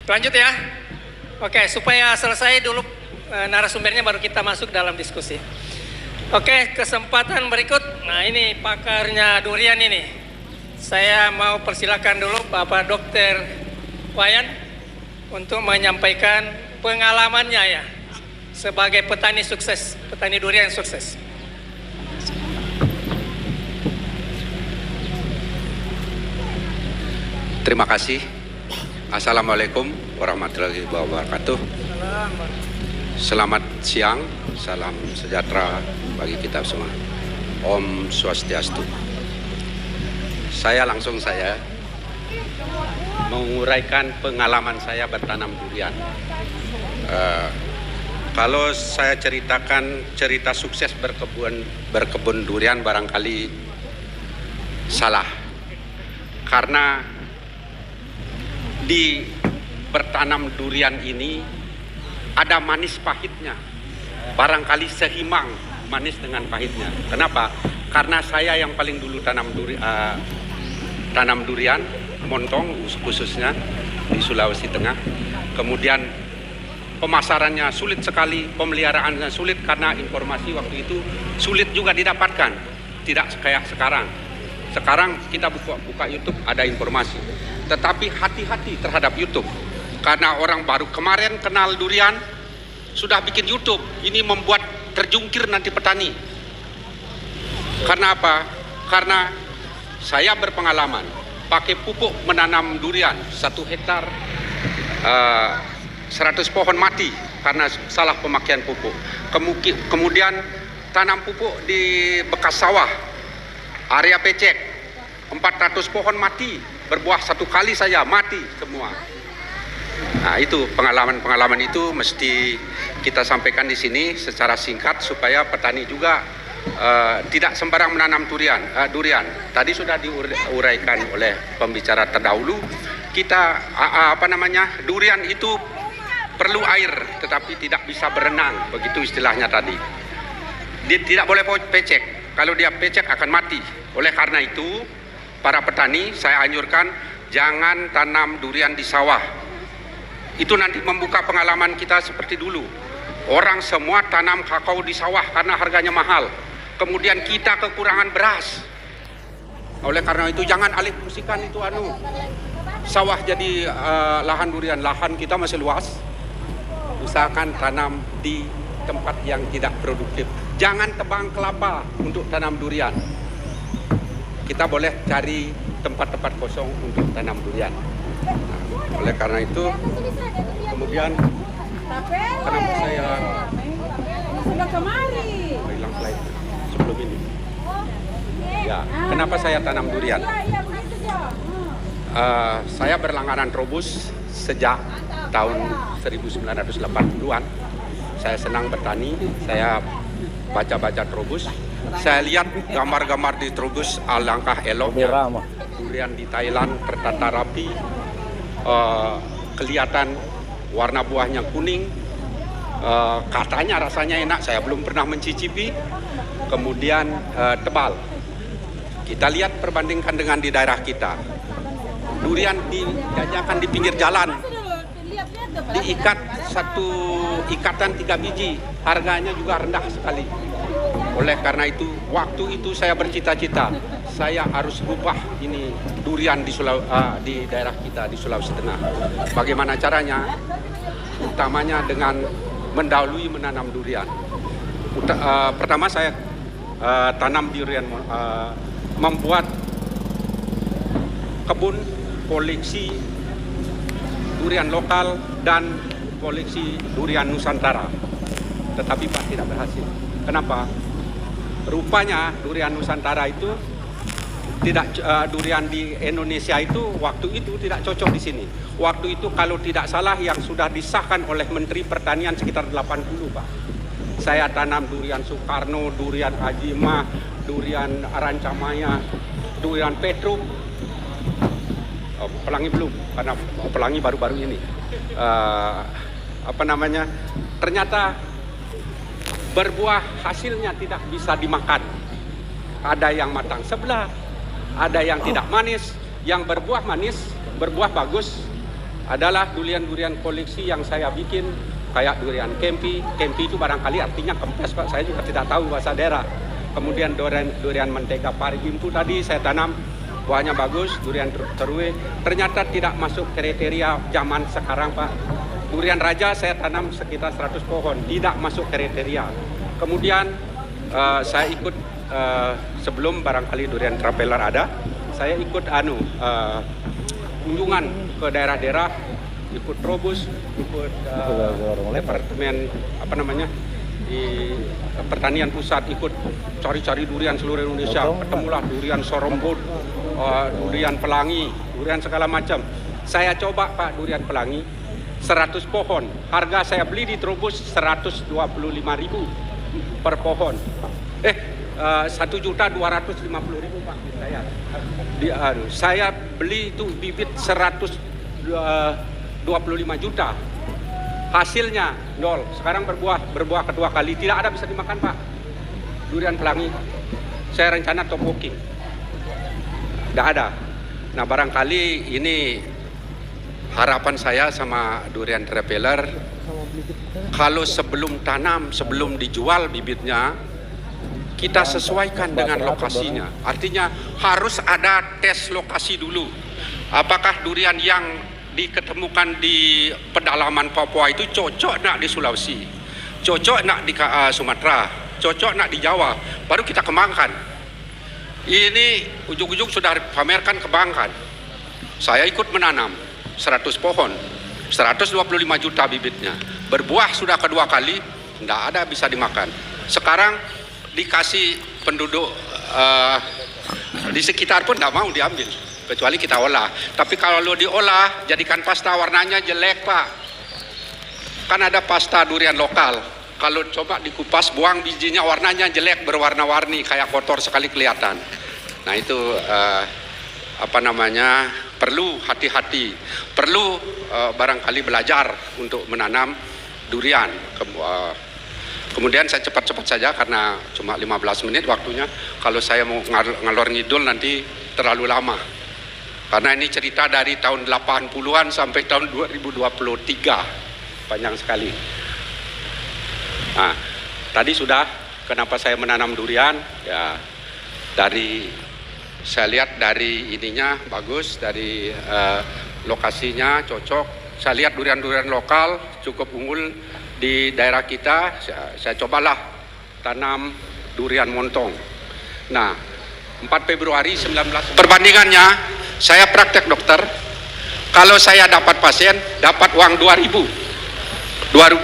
Lanjut ya. Oke, supaya selesai dulu narasumbernya baru kita masuk dalam diskusi. Oke, kesempatan berikut. Nah, ini pakarnya durian ini. Saya mau persilakan dulu Bapak Dr. Wayan untuk menyampaikan pengalamannya ya sebagai petani sukses, petani durian sukses. Terima kasih. Assalamualaikum warahmatullahi wabarakatuh. Selamat siang, salam sejahtera bagi kita semua. Om Swastiastu. Saya menguraikan pengalaman saya bertanam durian. Kalau saya ceritakan cerita sukses berkebun durian barangkali salah, karena di bertanam durian ini ada manis pahitnya, barangkali seimbang manis dengan pahitnya. Kenapa? Karena saya yang paling dulu tanam durian montong khususnya di Sulawesi Tengah. Kemudian pemasarannya sulit sekali, pemeliharaannya sulit karena informasi waktu itu sulit juga didapatkan, tidak kayak sekarang. Sekarang kita buka YouTube ada informasi, tetapi hati-hati terhadap YouTube karena orang baru kemarin kenal durian sudah bikin YouTube. Ini membuat terjungkir nanti petani. Karena apa? Karena saya berpengalaman pakai pupuk menanam durian 1 hektar 100 pohon mati karena salah pemakaian pupuk. Kemudian tanam pupuk di bekas sawah, area pecek, 400 pohon mati, berbuah 1 kali saja mati semua. Nah, itu pengalaman itu mesti kita sampaikan di sini secara singkat supaya petani juga tidak sembarang menanam durian. Tadi sudah diuraikan oleh pembicara terdahulu. Durian itu perlu air, tetapi tidak bisa berenang, begitu istilahnya tadi. Dia tidak boleh pecek. Kalau dia pecek akan mati. Oleh karena itu, para petani saya anjurkan jangan tanam durian di sawah. Itu nanti membuka pengalaman kita seperti dulu. Orang semua tanam kakao di sawah karena harganya mahal. Kemudian kita kekurangan beras. Oleh karena itu jangan alih fungsikan itu sawah jadi lahan durian. Lahan kita masih luas. Usahakan tanam di tempat yang tidak produktif. Jangan tebang kelapa untuk tanam durian. Kita boleh cari tempat-tempat kosong untuk tanam durian. Nah, oleh karena itu, kemudian kenapa saya sudah kemari hilang slide sebelum ini? Ya, kenapa saya tanam durian? Saya berlangganan Trobus sejak tahun 1980-an. Saya senang bertani, saya baca-baca Trobus. Saya lihat gambar-gambar di Trobus alangkah eloknya. Durian di Thailand tertata rapi, kelihatan warna buahnya kuning, katanya rasanya enak. Saya belum pernah mencicipi. Kemudian tebal. Kita lihat perbandingkan dengan di daerah kita. Durian dijajakan di pinggir jalan, diikat satu ikatan 3 biji, harganya juga rendah sekali. Oleh karena itu, waktu itu saya bercita-cita, saya harus rubah ini durian di daerah kita di Sulawesi Tengah. Bagaimana caranya? Utamanya dengan mendahului menanam durian. Pertama saya tanam durian, membuat kebun koleksi durian lokal dan koleksi durian Nusantara. Tetapi tidak berhasil. Kenapa? Rupanya durian Nusantara itu durian di Indonesia itu waktu itu tidak cocok di sini. Waktu itu kalau tidak salah yang sudah disahkan oleh Menteri Pertanian sekitar 80, Pak. Saya tanam durian Soekarno, durian Ajima, durian Arancamaya, durian Petruk. Pelangi belum, karena pelangi baru-baru ini. Ternyata berbuah hasilnya tidak bisa dimakan. Ada yang matang sebelah, ada yang tidak manis. Yang berbuah manis, berbuah bagus, adalah durian-durian koleksi yang saya bikin, kayak durian kempi. Kempi itu barangkali artinya kempes Pak, saya juga tidak tahu bahasa daerah. Kemudian durian mentega pari bimpu tadi saya tanam, buahnya bagus. Durian terue ternyata tidak masuk kriteria zaman sekarang Pak. Durian raja saya tanam sekitar 100 pohon, tidak masuk kriteria. Kemudian saya ikut sebelum barangkali durian traveler ada, saya ikut kunjungan ke daerah-daerah, ikut Trobus, ikut departemen di pertanian pusat, ikut cari-cari durian seluruh Indonesia. Ketemulah durian Sorombot, durian Pelangi, durian segala macam. Saya coba Pak durian Pelangi 100 pohon, harga saya beli di Trobus 125.000 per pohon. 1.250.000 Pak saya. Saya beli itu bibit 125 juta. Hasilnya nol. Sekarang berbuah kedua kali, tidak ada bisa dimakan Pak. Durian Pelangi. Saya rencana top walking. Tidak ada. Nah barangkali ini harapan saya sama durian traveler. Kalau sebelum tanam, sebelum dijual bibitnya, kita sesuaikan dengan lokasinya. Artinya harus ada tes lokasi dulu. Apakah durian yang diketemukan di pedalaman Papua itu cocok nak di Sulawesi, cocok nak di Sumatera, cocok nak di Jawa, baru kita kembangkan. Ini ujung-ujung sudah pamerkan kembangkan. Saya ikut menanam 100 pohon, 125 juta bibitnya. Berbuah sudah kedua kali, tidak ada bisa dimakan. Sekarang dikasih penduduk di sekitar pun tidak mau diambil, kecuali kita olah. Tapi kalau lo diolah, jadikan pasta, warnanya jelek Pak. Kan ada pasta durian lokal, kalau coba dikupas, buang bijinya, warnanya jelek, berwarna-warni, kayak kotor sekali kelihatan. Nah itu perlu hati-hati, perlu barangkali belajar untuk menanam durian. Kemudian saya cepat-cepat saja karena cuma 15 menit waktunya. Kalau saya mau ngalor ngidul nanti terlalu lama. Karena ini cerita dari tahun 80-an sampai tahun 2023. Panjang sekali. Nah, tadi sudah kenapa saya menanam durian? Ya, saya lihat dari ininya bagus, dari lokasinya cocok. Saya lihat durian-durian lokal cukup unggul di daerah kita. Saya cobalah tanam durian montong. Nah, 4 Februari 19 perbandingannya, saya praktek dokter. Kalau saya dapat pasien, dapat uang 2.000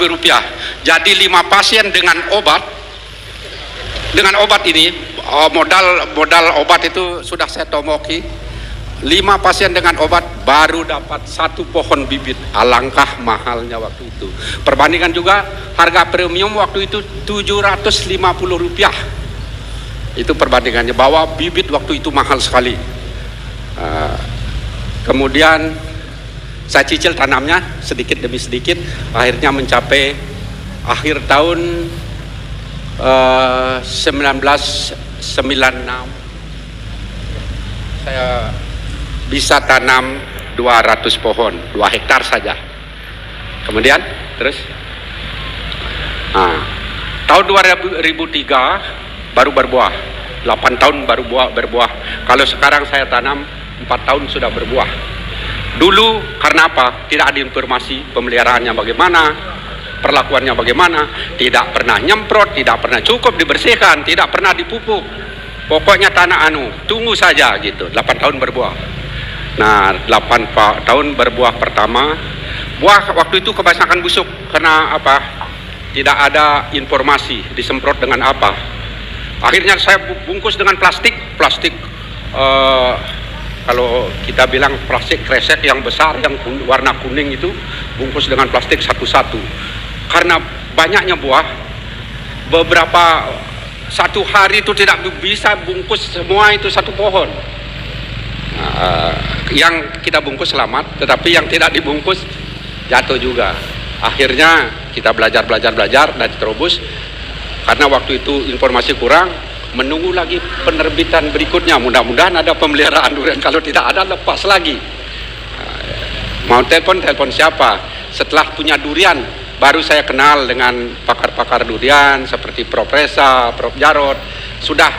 rupiah. Jadi 5 pasien dengan obat. Dengan obat ini, modal obat itu sudah saya tomoki. 5 pasien dengan obat baru dapat 1 pohon bibit. Alangkah mahalnya waktu itu. Perbandingan juga harga premium waktu itu 750 rupiah. Itu perbandingannya, bahwa bibit waktu itu mahal sekali. Kemudian saya cicil tanamnya sedikit demi sedikit, akhirnya mencapai akhir tahun 1996 saya bisa tanam 200 pohon, 2 hektar saja. Kemudian terus tahun 2003 baru berbuah, 8 tahun baru berbuah. Kalau sekarang saya tanam 4 tahun sudah berbuah. Dulu karena apa? Tidak ada informasi pemeliharaannya bagaimana, perlakuannya bagaimana, tidak pernah nyemprot, tidak pernah cukup dibersihkan, tidak pernah dipupuk. Pokoknya tanah tunggu saja gitu. 8 tahun berbuah. Nah, 8 tahun berbuah pertama, buah waktu itu kebanyakan busuk. Karena apa? Tidak ada informasi disemprot dengan apa. Akhirnya saya bungkus dengan plastik kalau kita bilang plastik kresek yang besar, yang warna kuning itu, bungkus dengan plastik satu-satu. Karena banyaknya buah, beberapa satu hari itu tidak bisa bungkus semua itu satu pohon. Yang kita bungkus selamat, tetapi yang tidak dibungkus jatuh juga. Akhirnya kita belajar dari Trobus, karena waktu itu informasi kurang, menunggu lagi penerbitan berikutnya. Mudah-mudahan ada pemeliharaan durian, kalau tidak ada lepas lagi. Mau telepon siapa? Setelah punya durian, baru saya kenal dengan pakar-pakar durian seperti Prof. Reza, Prof. Jarod. Sudah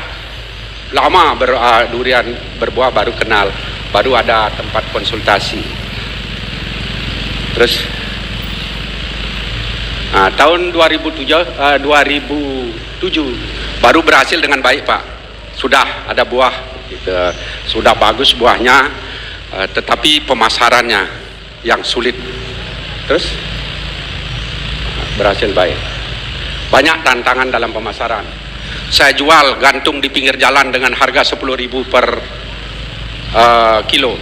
lama durian berbuah baru kenal, baru ada tempat konsultasi. Terus tahun 2007 baru berhasil dengan baik, Pak. Sudah ada buah, gitu. Sudah bagus buahnya, tetapi pemasarannya yang sulit. Terus berhasil baik. Banyak tantangan dalam pemasaran. Saya jual gantung di pinggir jalan dengan harga 10.000 per kilo.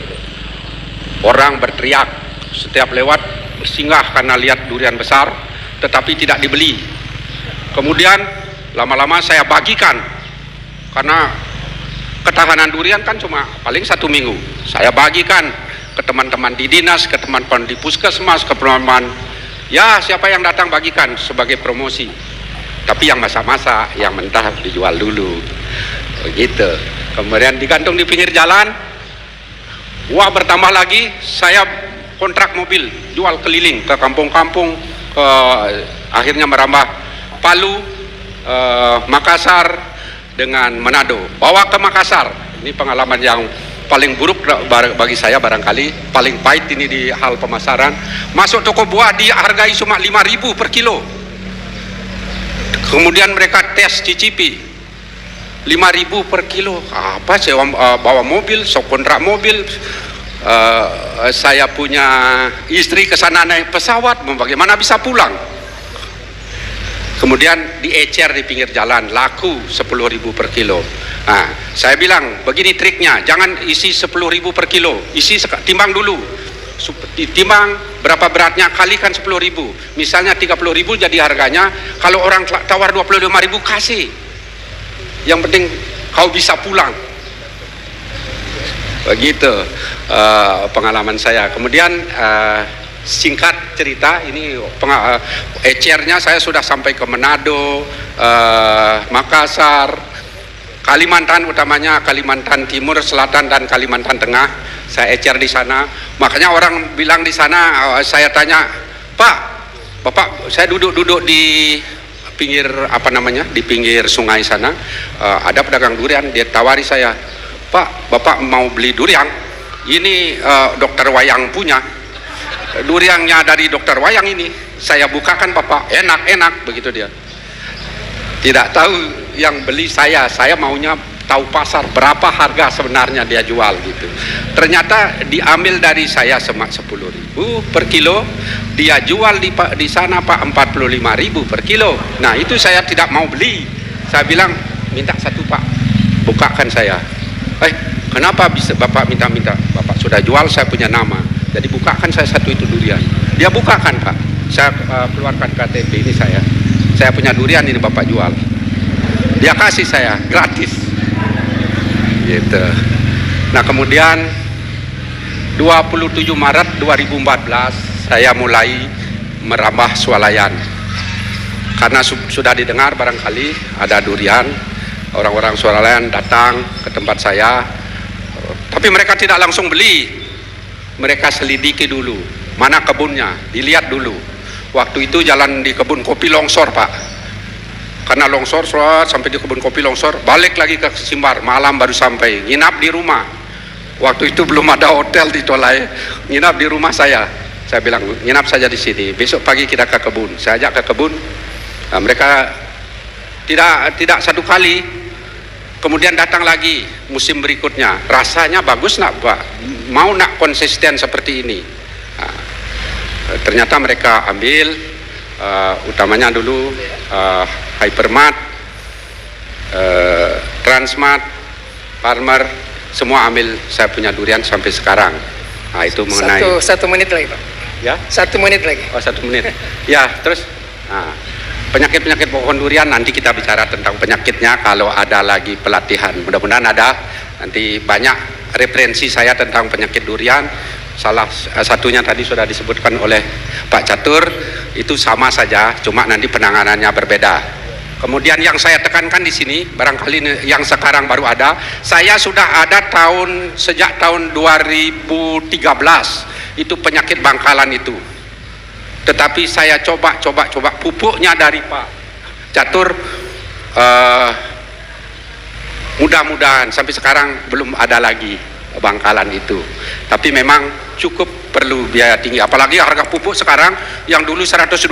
Orang berteriak setiap lewat, singgah karena lihat durian besar, tetapi tidak dibeli. Kemudian lama-lama saya bagikan, karena ketahanan durian kan cuma paling 1 minggu. Saya bagikan ke teman-teman di dinas, ke teman-teman di puskesmas, ke teman-teman, ya siapa yang datang bagikan sebagai promosi. Tapi yang masak-masak, yang mentah dijual dulu, begitu. Kemudian digantung di pinggir jalan. Wah, bertambah lagi, saya kontrak mobil, jual keliling ke kampung-kampung, akhirnya merambah Palu, Makassar dengan Manado. Bawa ke Makassar. Ini pengalaman yang paling buruk bagi saya barangkali, paling pahit ini di hal pemasaran. Masuk toko buah dihargai cuma 5.000 per kilo. Kemudian mereka tes cicipi 5.000 per kilo. Apa saya bawa mobil, sok kontrak mobil. Saya punya istri ke sana naik pesawat, bagaimana bisa pulang? Kemudian diecer di pinggir jalan, laku 10.000 per kilo. Nah, saya bilang, begini triknya, jangan isi 10.000 per kilo, isi timbang dulu. Timbang berapa beratnya, kalikan 10.000. Misalnya 30.000 jadi harganya, kalau orang tawar 25.000 kasih. Yang penting kau bisa pulang. Begitu pengalaman saya. Kemudian singkat cerita, ini ecernya saya sudah sampai ke Manado, Makassar, Kalimantan, utamanya Kalimantan Timur, Selatan, dan Kalimantan Tengah. Saya ecer di sana. Makanya orang bilang di sana, saya tanya, Pak, Bapak, saya duduk di pinggir di pinggir sungai sana, ada pedagang durian. Dia tawari saya, Pak, Bapak mau beli durian? Ini dokter Wayang punya. Duriannya dari dokter Wayang ini. Saya bukakan, Bapak, enak, begitu dia. Tidak tahu yang beli saya maunya tahu pasar berapa harga sebenarnya dia jual gitu. Ternyata diambil dari saya semak 10.000 per kilo, dia jual di sana Pak 45.000 per kilo. Nah, itu saya tidak mau beli. Saya bilang, minta satu Pak, bukakan saya. Kenapa bisa Bapak minta? Bapak sudah jual, saya punya nama. Jadi bukakan saya satu itu durian. Dia bukakan Pak. Saya keluarkan KTP ini saya punya durian ini Bapak jual. Dia kasih saya gratis. Gitu. Nah, kemudian 27 Maret 2014 saya mulai merambah swalayan. Karena sudah didengar barangkali ada durian, orang-orang swalayan datang ke tempat saya. Tapi mereka tidak langsung beli. Mereka selidiki dulu, mana kebunnya, dilihat dulu. Waktu itu jalan di kebun kopi longsor Pak. Karena longsor, sampai di kebun kopi longsor, balik lagi ke Simbar, malam baru sampai, nginap di rumah. Waktu itu belum ada hotel di Tolai, nginap di rumah saya. Saya bilang, nginap saja di sini, besok pagi kita ke kebun. Saya ajak ke kebun, mereka tidak satu kali, kemudian datang lagi musim berikutnya. Rasanya bagus nak Pak, mau nak konsisten seperti ini. Nah, ternyata mereka ambil, utamanya dulu Hypermart, Transmart, Farmer, semua ambil saya punya durian sampai sekarang. Nah, itu mengenai satu menit lagi Pak. Ya? 1 menit lagi. Oh, 1 menit. Ya, terus penyakit pohon durian nanti kita bicara tentang penyakitnya kalau ada lagi pelatihan. Mudah-mudahan ada. Nanti banyak referensi saya tentang penyakit durian. Salah satunya tadi sudah disebutkan oleh Pak Catur, itu sama saja, cuma nanti penanganannya berbeda. Kemudian yang saya tekankan di sini, barangkali yang sekarang baru ada, saya sudah ada sejak tahun 2013 itu penyakit bangkalan itu. Tetapi saya coba pupuknya dari Pak Catur, mudah-mudahan sampai sekarang belum ada lagi bangkalan itu. Tapi memang cukup perlu biaya tinggi, apalagi harga pupuk sekarang yang dulu 125.000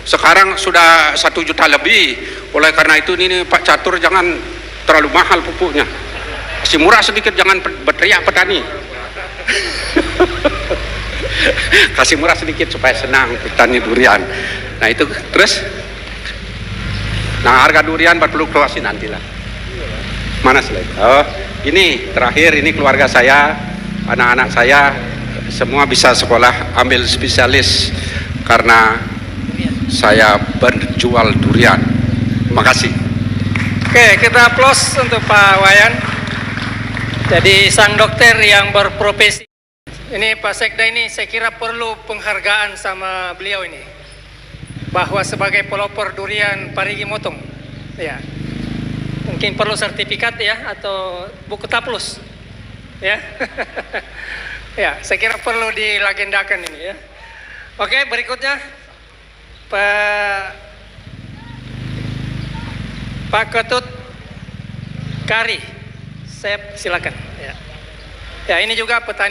sekarang sudah 1 juta lebih. Oleh karena itu ini Pak Catur jangan terlalu mahal pupuknya, kasih murah sedikit, jangan berteriak petani. Kasih murah sedikit supaya senang petani durian. Nah itu terus, nah harga durian berfluktuasi nantilah. Mana slide? Oh ini terakhir, ini keluarga saya, anak-anak saya semua bisa sekolah ambil spesialis karena saya berjual durian. Terima kasih. Oke, kita aplaus untuk Pak Wayan. Jadi sang dokter yang berprofesi. Ini Pak Sekda ini saya kira perlu penghargaan sama beliau ini. Bahwa sebagai pelopor durian Parigi Motong. Ya. Mungkin perlu sertifikat ya atau buku taplus. Ya. Ya, saya kira perlu dilagendakan ini ya. Oke, berikutnya Pak Ketut Kari. Silakan ya. Ya, ini juga petani